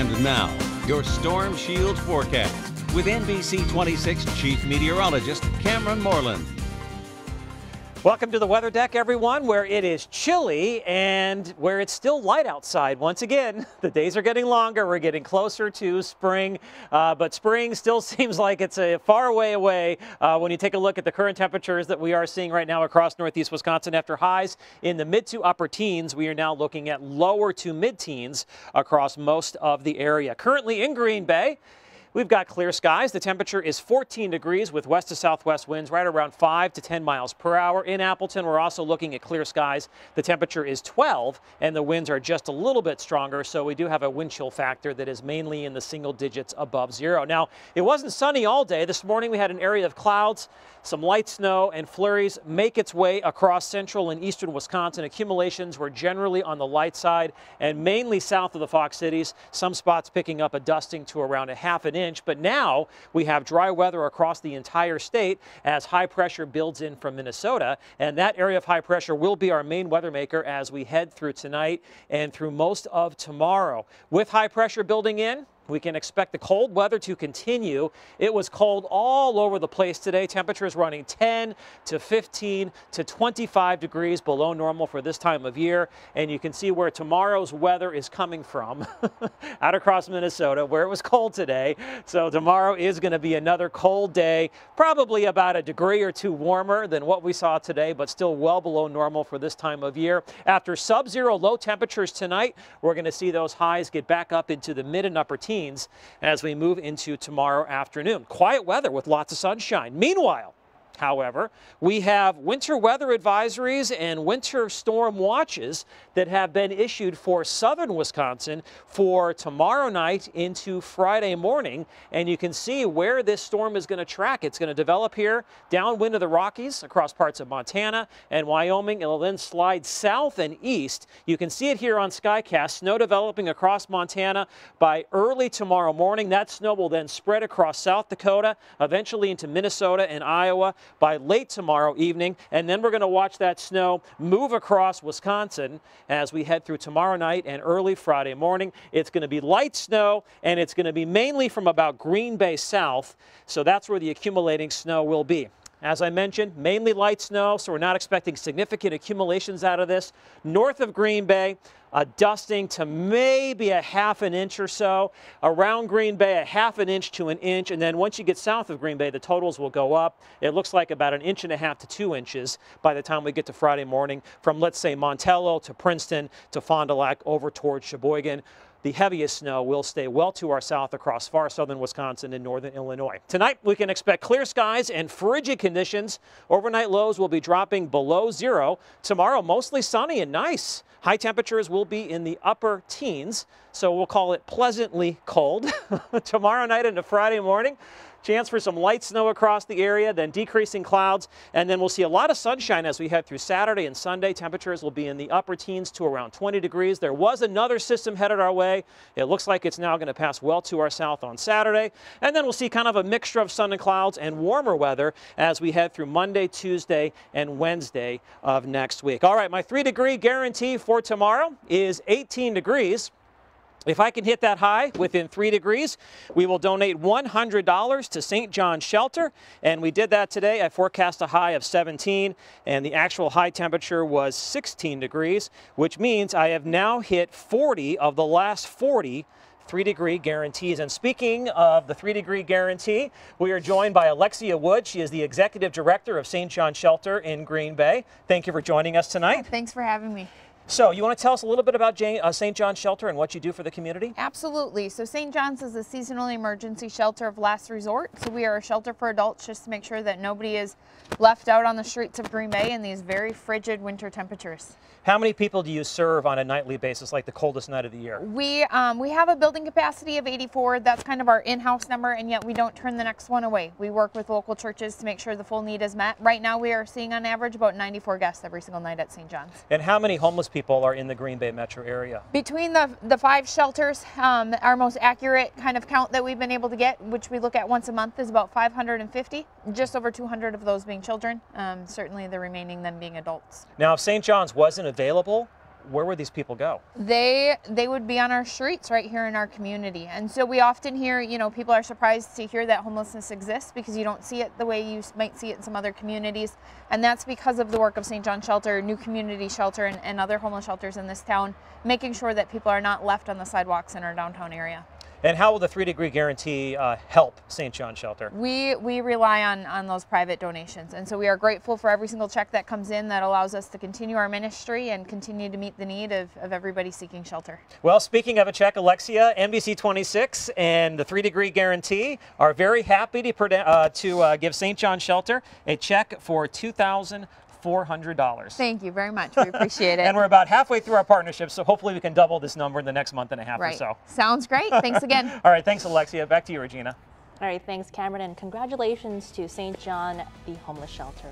And now, your Storm Shield forecast with NBC 26 Chief Meteorologist Cameron Moreland. Welcome to the weather deck, everyone, where it is chilly and where it's still light outside. Once again, the days are getting longer. We're getting closer to spring, but spring still seems like it's a far way away when you take a look at the current temperatures that we are seeing right now across northeast Wisconsin. After highs in the mid to upper teens, we are now looking at lower to mid-teens across most of the area. Currently in Green Bay, we've got clear skies. The temperature is 14 degrees with west to southwest winds right around 5 to 10 miles per hour. In Appleton, we're also looking at clear skies. The temperature is 12 and the winds are just a little bit stronger, so we do have a wind chill factor that is mainly in the single digits above zero. Now, it wasn't sunny all day. This morning we had an area of clouds. Some light snow and flurries make its way across central and eastern Wisconsin. Accumulations were generally on the light side and mainly south of the Fox Cities. Some spots picking up a dusting to around a half an inch. But now we have dry weather across the entire state as high pressure builds in from Minnesota. And that area of high pressure will be our main weather maker as we head through tonight and through most of tomorrow. With high pressure building in, we can expect the cold weather to continue. It was cold all over the place today. Temperatures running 10 to 15 to 25 degrees below normal for this time of year. And you can see where tomorrow's weather is coming from, out across Minnesota, where it was cold today. So tomorrow is going to be another cold day, probably about a degree or two warmer than what we saw today, but still well below normal for this time of year. After sub-zero low temperatures tonight, we're going to see those highs get back up into the mid and upper teens as we move into tomorrow afternoon. Quiet weather with lots of sunshine. Meanwhile, however, we have winter weather advisories and winter storm watches that have been issued for southern Wisconsin for tomorrow night into Friday morning. And you can see where this storm is going to track. It's going to develop here downwind of the Rockies across parts of Montana and Wyoming. It'll then slide south and east. You can see it here on Skycast. Snow developing across Montana by early tomorrow morning. That snow will then spread across South Dakota, eventually into Minnesota and Iowa by late tomorrow evening, and then we're going to watch that snow move across Wisconsin as we head through tomorrow night and early Friday morning. It's going to be light snow, and it's going to be mainly from about Green Bay south, so that's where the accumulating snow will be. As I mentioned, mainly light snow, so we're not expecting significant accumulations out of this. North of Green Bay, a dusting to maybe a half an inch or so. Around Green Bay, a half an inch to an inch. And then once you get south of Green Bay, the totals will go up. It looks like about an inch and a half to 2 inches by the time we get to Friday morning from, let's say, Montello to Princeton to Fond du Lac over towards Sheboygan. The heaviest snow will stay well to our south across far southern Wisconsin and northern Illinois. Tonight, we can expect clear skies and frigid conditions. Overnight lows will be dropping below zero. Tomorrow, mostly sunny and nice. High temperatures will be in the upper teens, so we'll call it pleasantly cold. Tomorrow night into Friday morning, chance for some light snow across the area, then decreasing clouds, and then we'll see a lot of sunshine as we head through Saturday and Sunday. Temperatures will be in the upper teens to around 20 degrees. There was another system headed our way. It looks like it's now going to pass well to our south on Saturday, and then we'll see kind of a mixture of sun and clouds and warmer weather as we head through Monday, Tuesday, and Wednesday of next week. All right, my 3-degree guarantee for tomorrow is 18 degrees. If I can hit that high within 3 degrees, we will donate $100 to St. John's Shelter, and we did that today. I forecast a high of 17, and the actual high temperature was 16 degrees, which means I have now hit 40 of the last 40 3-degree guarantees. And speaking of the 3-degree guarantee, we are joined by Alexia Wood. She is the Executive Director of St. John's Shelter in Green Bay. Thank you for joining us tonight. Thanks for having me. So you want to tell us a little bit about St. John's Shelter and what you do for the community? Absolutely. So St. John's is a seasonal emergency shelter of last resort. So we are a shelter for adults just to make sure that nobody is left out on the streets of Green Bay in these very frigid winter temperatures. How many people do you serve on a nightly basis, like the coldest night of the year? We have a building capacity of 84. That's kind of our in-house number, and yet we don't turn the next one away. We work with local churches to make sure the full need is met. Right now we are seeing on average about 94 guests every single night at St. John's. And how many homeless people are in the Green Bay metro area? Between the 5 shelters, our most accurate kind of count that we've been able to get, which we look at once a month, is about 550, just over 200 of those being children, certainly the remaining then being adults. Now, if St. John's wasn't available where would these people go? They would be on our streets right here in our community. And so we often hear, you know, people are surprised to hear that homelessness exists because you don't see it the way you might see it in some other communities. And that's because of the work of St. John Shelter, New Community Shelter, and other homeless shelters in this town, making sure that people are not left on the sidewalks in our downtown area. And how will the 3-degree guarantee help St. John Shelter? We rely on those private donations, and so we are grateful for every single check that comes in that allows us to continue our ministry and continue to meet the need of everybody seeking shelter. Well, speaking of a check, Alexia, NBC 26 and the 3-degree guarantee are very happy to give St. John Shelter a check for $2,400. Thank you very much. We appreciate it. And we're about halfway through our partnership, so hopefully we can double this number in the next month and a half or so. Sounds great. Thanks again. All right, thanks, Alexia. Back to you, Regina. All right, thanks, Cameron, and congratulations to St. John, the homeless shelter.